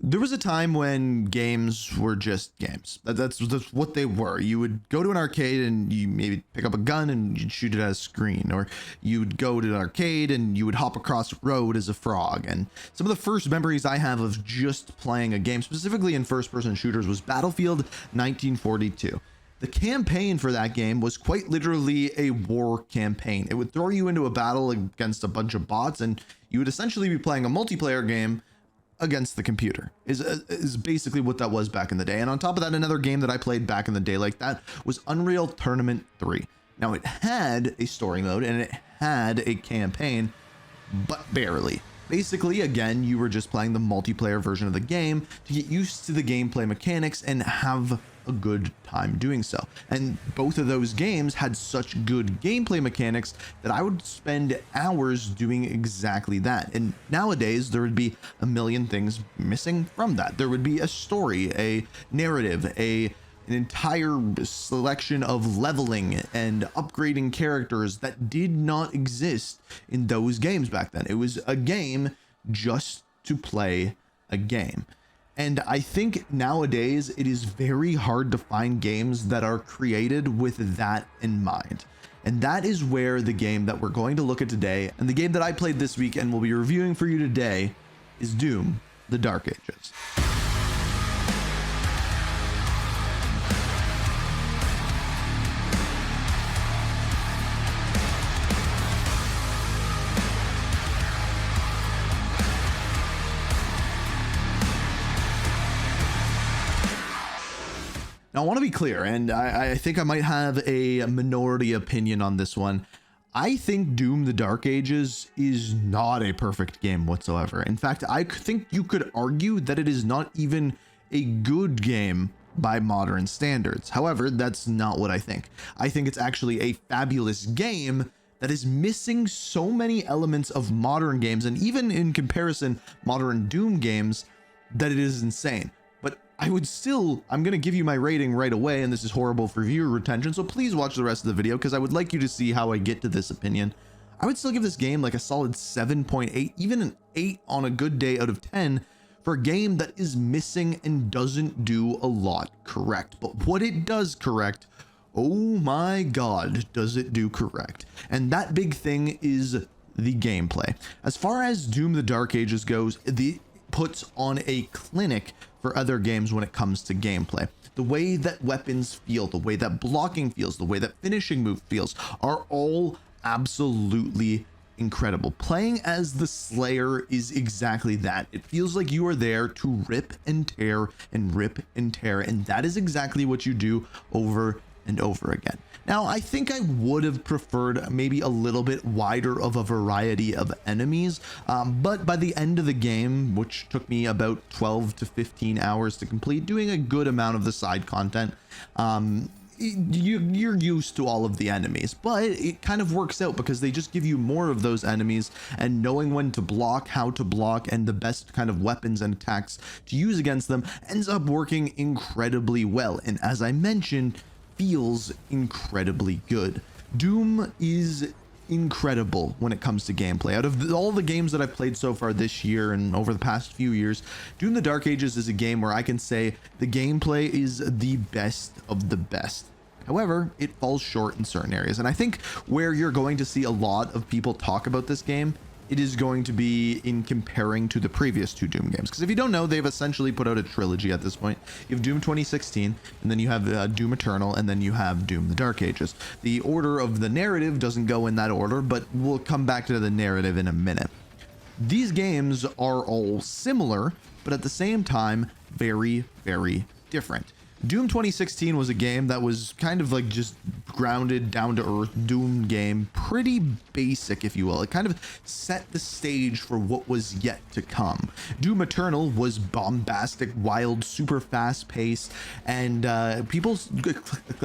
There was a time when games were just games. That's what they were. You would go to an arcade and you maybe pick up a gun and you'd shoot it at a screen, or you'd go to an arcade and you would hop across a road as a frog. And some of the first memories I have of just playing a game, specifically in first-person shooters, was Battlefield 1942. The campaign for that game was quite literally a war campaign. It would throw you into a battle against a bunch of bots, and you would essentially be playing a multiplayer game against the computer is basically what that was back in the day. And on top of that, another game that I played back in the day like that was Unreal Tournament 3. Now, it had a story mode and it had a campaign, but barely. Basically, again, you were just playing the multiplayer version of the game to get used to the gameplay mechanics and have a good time doing so. And both of those games had such good gameplay mechanics that I would spend hours doing exactly that. And nowadays there would be a million things missing from that. There would be a story, a narrative, an entire selection of leveling and upgrading characters that did not exist in those games back then. It was a game just to play a game. And I think nowadays it is very hard to find games that are created with that in mind. And that is where the game that we're going to look at today, and the game that I played this week and will be reviewing for you today, is Doom: The Dark Ages. Now, I want to be clear, and I think I might have a minority opinion on this one. I think Doom: The Dark Ages is not a perfect game whatsoever. In fact, I think you could argue that it is not even a good game by modern standards. However, that's not what I think. I think it's actually a fabulous game that is missing so many elements of modern games, and even in comparison, modern Doom games, that it is insane. I'm going to give you my rating right away, and this is horrible for viewer retention, so please watch the rest of the video because I would like you to see how I get to this opinion. I would still give this game like a solid 7.8, even an 8 on a good day out of 10 for a game that is missing and doesn't do a lot correct. But what it does correct, oh my God, does it do correct. And that big thing is the gameplay. As far as Doom: The Dark Ages goes, it puts on a clinic for other games when it comes to gameplay. The way that weapons feel, the way that blocking feels, the way that finishing move feels are all absolutely incredible. Playing as the Slayer is exactly that. It feels like you are there to rip and tear and rip and tear, and that is exactly what you do over and over again. Now, I think I would have preferred maybe a little bit wider of a variety of enemies, but by the end of the game, which took me about 12 to 15 hours to complete, doing a good amount of the side content, you're used to all of the enemies, but it kind of works out because they just give you more of those enemies, and knowing when to block, how to block, and the best kind of weapons and attacks to use against them ends up working incredibly well. And as I mentioned, feels incredibly good. Doom is incredible when it comes to gameplay. Out of all the games that I've played so far this year and over the past few years, Doom: The Dark Ages is a game where I can say the gameplay is the best of the best. However, it falls short in certain areas, and I think where you're going to see a lot of people talk about this game, it is going to be in comparing to the previous two Doom games. Because if you don't know, they've essentially put out a trilogy at this point. You have Doom 2016, and then you have Doom Eternal, and then you have Doom: The Dark Ages. The order of the narrative doesn't go in that order, but we'll come back to the narrative in a minute. These games are all similar, but at the same time, very, very different. Doom 2016 was a game that was kind of like just grounded, down to earth Doom game, pretty basic, if you will. It kind of set the stage for what was yet to come. Doom Eternal was bombastic, wild, super fast paced, and people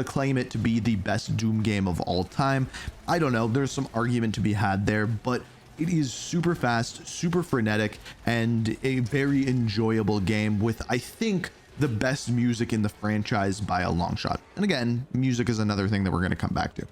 claim it to be the best Doom game of all time. I don't know, there's some argument to be had there, but it is super fast, super frenetic, and a very enjoyable game with, I think, the best music in the franchise by a long shot. And again, music is another thing that we're going to come back to.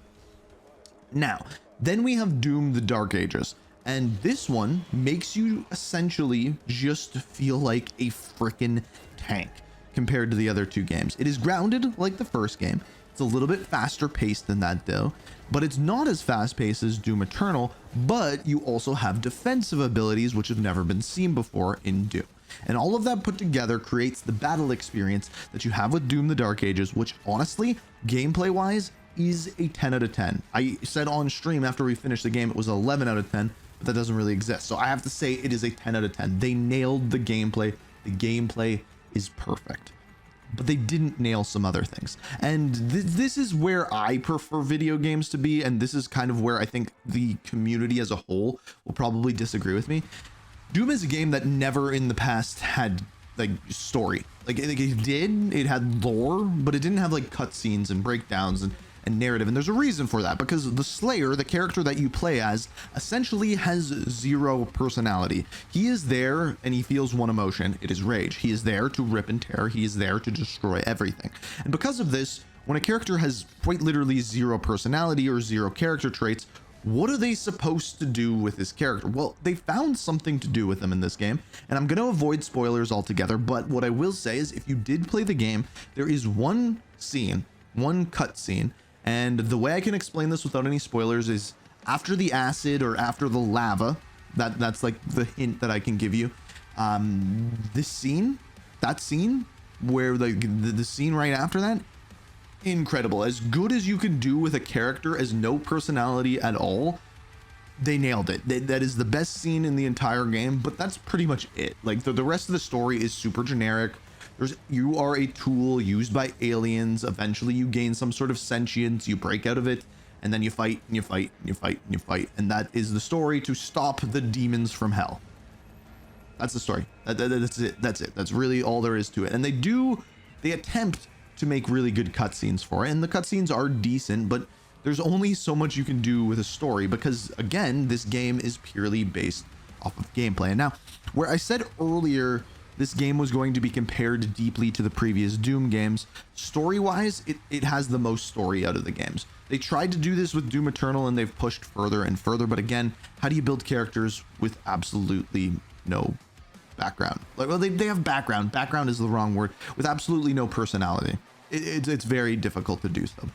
Now, then we have Doom: The Dark Ages. And this one makes you essentially just feel like a freaking tank compared to the other two games. It is grounded like the first game. It's a little bit faster paced than that though, but it's not as fast paced as Doom Eternal, but you also have defensive abilities which have never been seen before in Doom. And all of that put together creates the battle experience that you have with Doom the Dark Ages, which honestly, gameplay wise, is a 10 out of 10. I said on stream after we finished the game it was 11 out of 10, but that doesn't really exist. So I have to say it is a 10 out of 10. They nailed the gameplay. The gameplay is perfect, but they didn't nail some other things. And this is where I prefer video games to be, and this is kind of where I think the community as a whole will probably disagree with me. Doom is a game that never in the past had like story. Like it did, it had lore, but it didn't have like cutscenes and breakdowns and narrative. And there's a reason for that, because the Slayer, the character that you play as, essentially has zero personality. He is there and he feels one emotion. It is rage. He is there to rip and tear. He is there to destroy everything. And because of this, when a character has quite literally zero personality or zero character traits, what are they supposed to do with this character? Well, they found something to do with him in this game, and I'm going to avoid spoilers altogether, but what I will say is if you did play the game, there is one scene, one cutscene, and the way I can explain this without any spoilers is after the acid or after the lava, that's like the hint that I can give you. This scene, that scene where the scene right after that, incredible. As good as you can do with a character as no personality at all, they nailed it. That is the best scene in the entire game, but that's pretty much it. Like the rest of the story is super generic. You are a tool used by aliens. Eventually you gain some sort of sentience, you break out of it, and then you fight and you fight and you fight and you fight. And that is the story to stop the demons from hell. That's the story. That's it. That's it. That's really all there is to it. And they attempt to make really good cutscenes for it. And the cutscenes are decent, but there's only so much you can do with a story because, again, this game is purely based off of gameplay. And now, where I said earlier this game was going to be compared deeply to the previous Doom games, story-wise, it has the most story out of the games. They tried to do this with Doom Eternal and they've pushed further and further, but again, how do you build characters with absolutely no background? Like, well, they have background. Background is the wrong word. With absolutely no personality. It's very difficult to do so.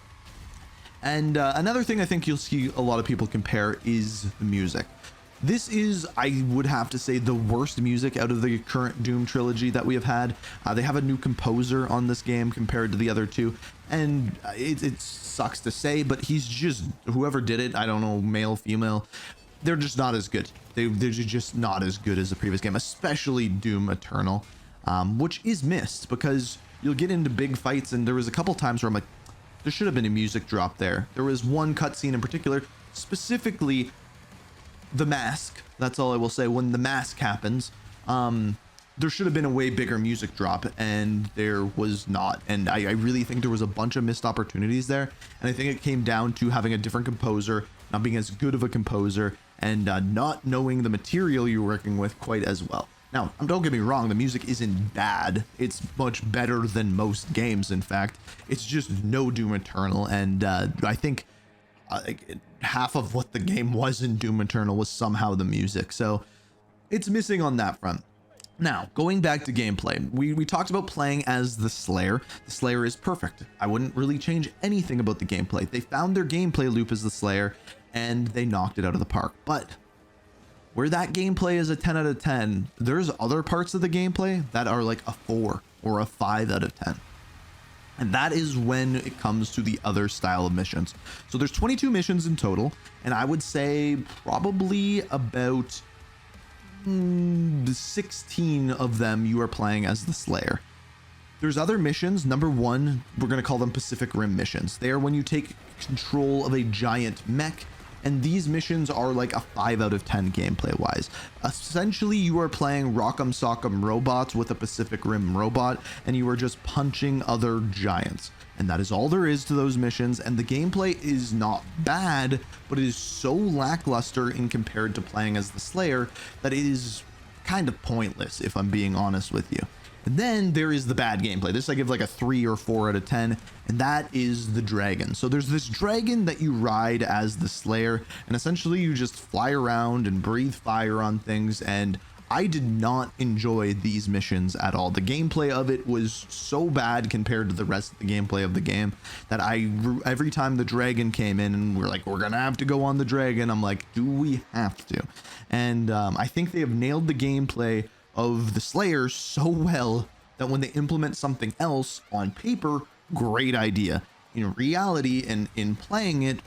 And another thing I think you'll see a lot of people compare is the music. This is, I would have to say, the worst music out of the current Doom trilogy that we have had. They have a new composer on this game compared to the other two, and it sucks to say, but he's just, whoever did it, I don't know, male, female, they're just not as good. They're just not as good as the previous game, especially Doom Eternal, which is missed because you'll get into big fights, and there was a couple times where I'm like, there should have been a music drop there. There was one cutscene in particular, specifically the mask. That's all I will say. When the mask happens, there should have been a way bigger music drop, and there was not. And I really think there was a bunch of missed opportunities there. And I think it came down to having a different composer, not being as good of a composer, and not knowing the material you're working with quite as well. Now, don't get me wrong, the music isn't bad. It's much better than most games, in fact. It's just no Doom Eternal, and I think half of what the game was in Doom Eternal was somehow the music, so it's missing on that front. Now, going back to gameplay, we talked about playing as the Slayer. The Slayer is perfect. I wouldn't really change anything about the gameplay. They found their gameplay loop as the Slayer, and they knocked it out of the park. But where that gameplay is a 10 out of 10, there's other parts of the gameplay that are like a 4 or a 5 out of 10. And that is when it comes to the other style of missions. So there's 22 missions in total, and I would say probably about 16 of them you are playing as the Slayer. There's other missions. Number one, we're going to call them Pacific Rim missions. They are when you take control of a giant mech, and these missions are like a 5 out of 10 gameplay wise. Essentially, you are playing Rock'em Sock'em robots with a Pacific Rim robot, and you are just punching other giants. And that is all there is to those missions, and the gameplay is not bad, but it is so lackluster in compared to playing as the Slayer that it is kind of pointless, if I'm being honest with you. And then there is the bad gameplay. This I give like a 3 or 4 out of 10, and that is the dragon. So there's this dragon that you ride as the Slayer, and essentially you just fly around and breathe fire on things, and I did not enjoy these missions at all. The gameplay of it was so bad compared to the rest of the gameplay of the game that every time the dragon came in and we're like, we're gonna have to go on the dragon, I'm like, do we have to? And I think they have nailed the gameplay of the Slayer so well that when they implement something else on paper, great idea. In reality and in playing it,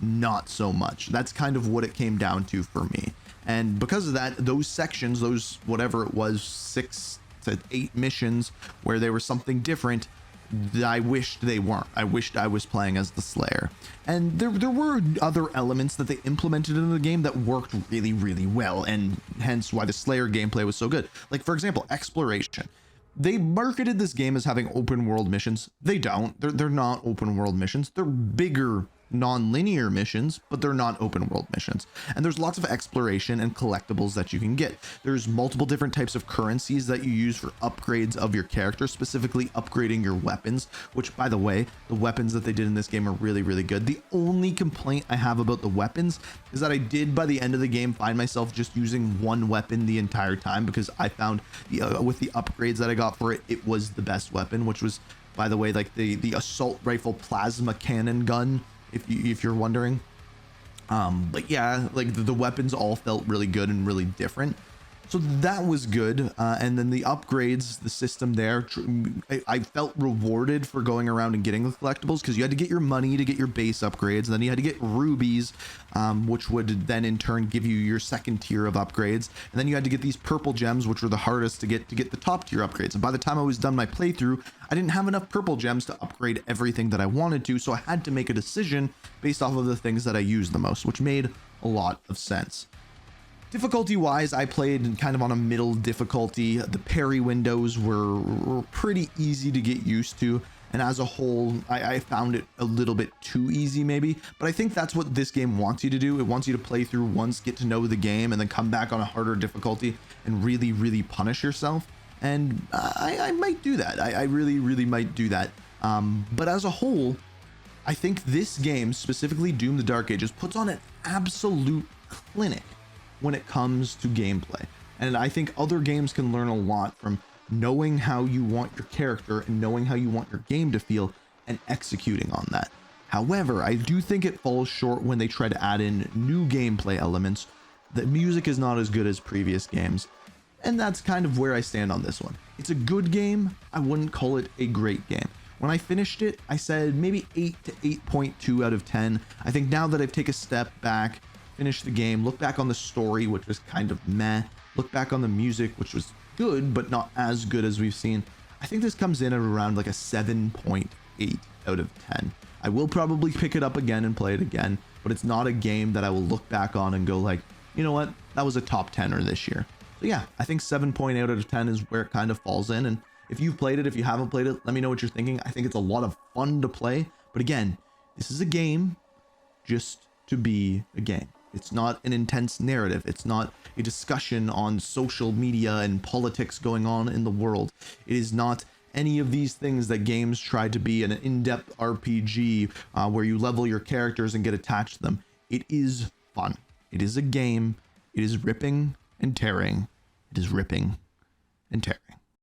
not so much. That's kind of what it came down to for me. And because of that, those sections, those whatever it was, 6 to 8 missions where they were something different, I wished they weren't. I wished I was playing as the Slayer. And there were other elements that they implemented in the game that worked really, really well, and hence why the Slayer gameplay was so good. Like, for example, exploration. They marketed this game as having open world missions. They don't. They're not open world missions. They're bigger non-linear missions, but they're not open world missions. And there's lots of exploration and collectibles that you can get. There's multiple different types of currencies that you use for upgrades of your character, specifically upgrading your weapons, which, by the way, the weapons that they did in this game are really, really good. The only complaint I have about the weapons is that I did, by the end of the game, find myself just using one weapon the entire time, because I found with the upgrades that I got for it, it was the best weapon, which was, by the way, like the assault rifle plasma cannon gun, if you're wondering. But yeah, like the weapons all felt really good and really different, so that was good. And then the upgrades, the system there, I felt rewarded for going around and getting the collectibles, because you had to get your money to get your base upgrades, and then you had to get rubies, which would then in turn give you your second tier of upgrades, and then you had to get these purple gems, which were the hardest to get the top tier upgrades. And by the time I was done my playthrough, I didn't have enough purple gems to upgrade everything that I wanted to, so I had to make a decision based off of the things that I used the most, which made a lot of sense. Difficulty wise, I played kind of on a middle difficulty. The parry windows were pretty easy to get used to, and as a whole, I found it a little bit too easy maybe, but I think that's what this game wants you to do. It wants you to play through once, get to know the game, and then come back on a harder difficulty and really, really punish yourself. And I might do that. I really, really might do that. But as a whole, I think this game, specifically Doom the Dark Ages, puts on an absolute clinic when it comes to gameplay. And I think other games can learn a lot from knowing how you want your character and knowing how you want your game to feel and executing on that. However, I do think it falls short when they try to add in new gameplay elements. The music is not as good as previous games, and that's kind of where I stand on this one. It's a good game. I wouldn't call it a great game. When I finished it, I said maybe 8 to 8.2 out of 10. I think now that I've taken a step back, finish the game, look back on the story, which was kind of meh, look back on the music, which was good but not as good as we've seen, I think this comes in at around like a 7.8 out of 10. I will probably pick it up again and play it again, but it's not a game that I will look back on and go like, you know what, that was a top 10er this year. So yeah, I think 7.8 out of 10 is where it kind of falls in. And if you've played it, if you haven't played it, let me know what you're thinking. I think it's a lot of fun to play, but again, this is a game just to be a game. It's not an intense narrative. It's not a discussion on social media and politics going on in the world. It is not any of these things that games try to be, an in-depth RPG where you level your characters and get attached to them. It is fun. It is a game. It is ripping and tearing. It is ripping and tearing.